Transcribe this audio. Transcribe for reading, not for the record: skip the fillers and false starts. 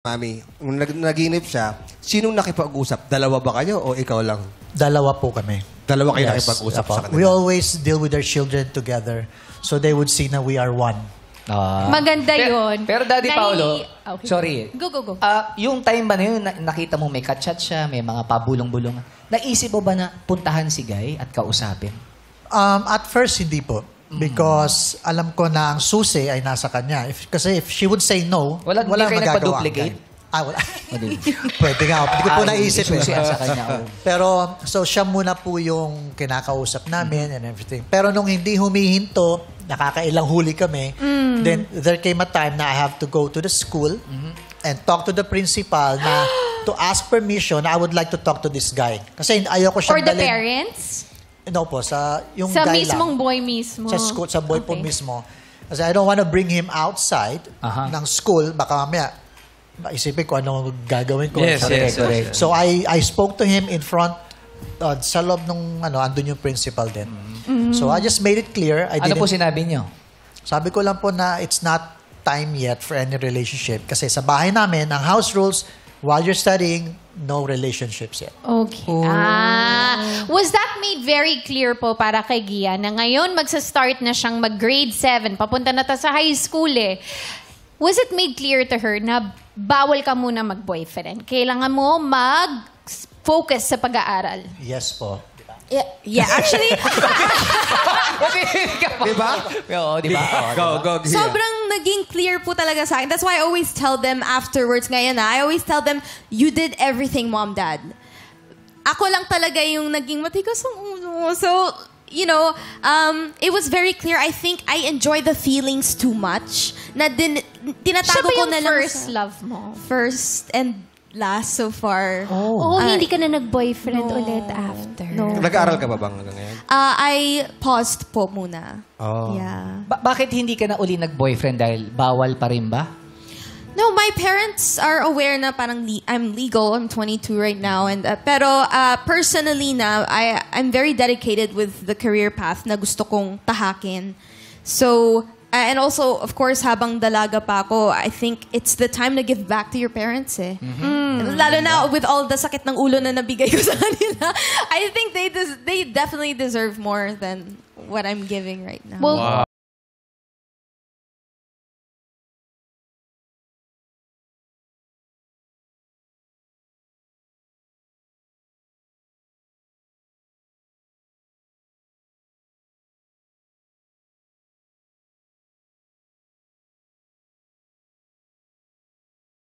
Mami, nung naginip siya, sinong nakipag-usap? Dalawa ba kayo o ikaw lang? Dalawa po kami. Dalawa kayo nakipag-usap sa kanila? We always deal with our children together so they would see na we are one. Maganda yun. Pero Daddy Paolo, Okay. sorry. Go. Yung time ba na yun, nakita mo may kachat siya, may mga pabulong-bulong. Naisip mo ba na puntahan si Guy at kausapin? At first, hindi po. Because alam ko na ang susi ay nasa kanya. Kasi if she would say no, Wala kayo magagawa. nagpa-duplicate? Wala. Pwede nga. Hindi ko po naisip. Susi sa kanya. Pero, so siya muna po yung kinakausap namin and everything. Pero nung hindi humihinto, nakakailang huli kami, then there came a time na I have to go to the school and talk to the principal na to ask permission na I would like to talk to this guy. Kasi ayoko For siyang the dalhin. parents? No po, sa yung Sa guy mismong lang. boy mismo? Sa school, sa boy po Okay. mismo. Kasi I don't want to bring him outside ng school. Baka mamaya, isipin ko ano gagawin ko. Yes, correct. So I spoke to him in front, sa loob nung, andun yung principal din. So I just made it clear. Ano po sinabi niyo? Sabi ko lang po na it's not time yet for any relationship. Kasi sa bahay namin, ang house rules, while you're studying, no relationships yet. Okay. Was that made very clear po para kay Gia na ngayon magsa-start na siyang mag-grade 7, papunta na ta sa high school eh. Was it made clear to her na bawal ka muna mag-boyfriend? Kailangan mo mag-focus sa pag-aaral? Yes po. Yeah, actually, Diba? Oo, di ba? Go, Gia. sobrang naging clear po talaga sa akin. That's why I always tell them afterwards ngayon na, I always tell them, you did everything, Mom, Dad. Ako lang talaga yung naging matigas ang ulo. So, you know, it was very clear. I think I enjoy the feelings too much. Na Siya tinatago ba ko yung na lang first sa love mo? first and last so far. Oo, hindi ka na nag-boyfriend no. ulit after. No. Nag-aaral ka ba bang hanggang ngayon? I paused po muna. Oh. Yeah. Bakit hindi ka na uli nag-boyfriend? Dahil bawal pa rin ba? No, my parents are aware na parang I'm legal. I'm 22 right now, and pero personally na I'm very dedicated with the career path na gusto kong tahakin. So and also of course habang dalaga pa ako, I think it's the time to give back to your parents eh. Lalo na with all the sakit ng ulo na nabigay ko sa kanila. I think they definitely deserve more than what I'm giving right now. Well,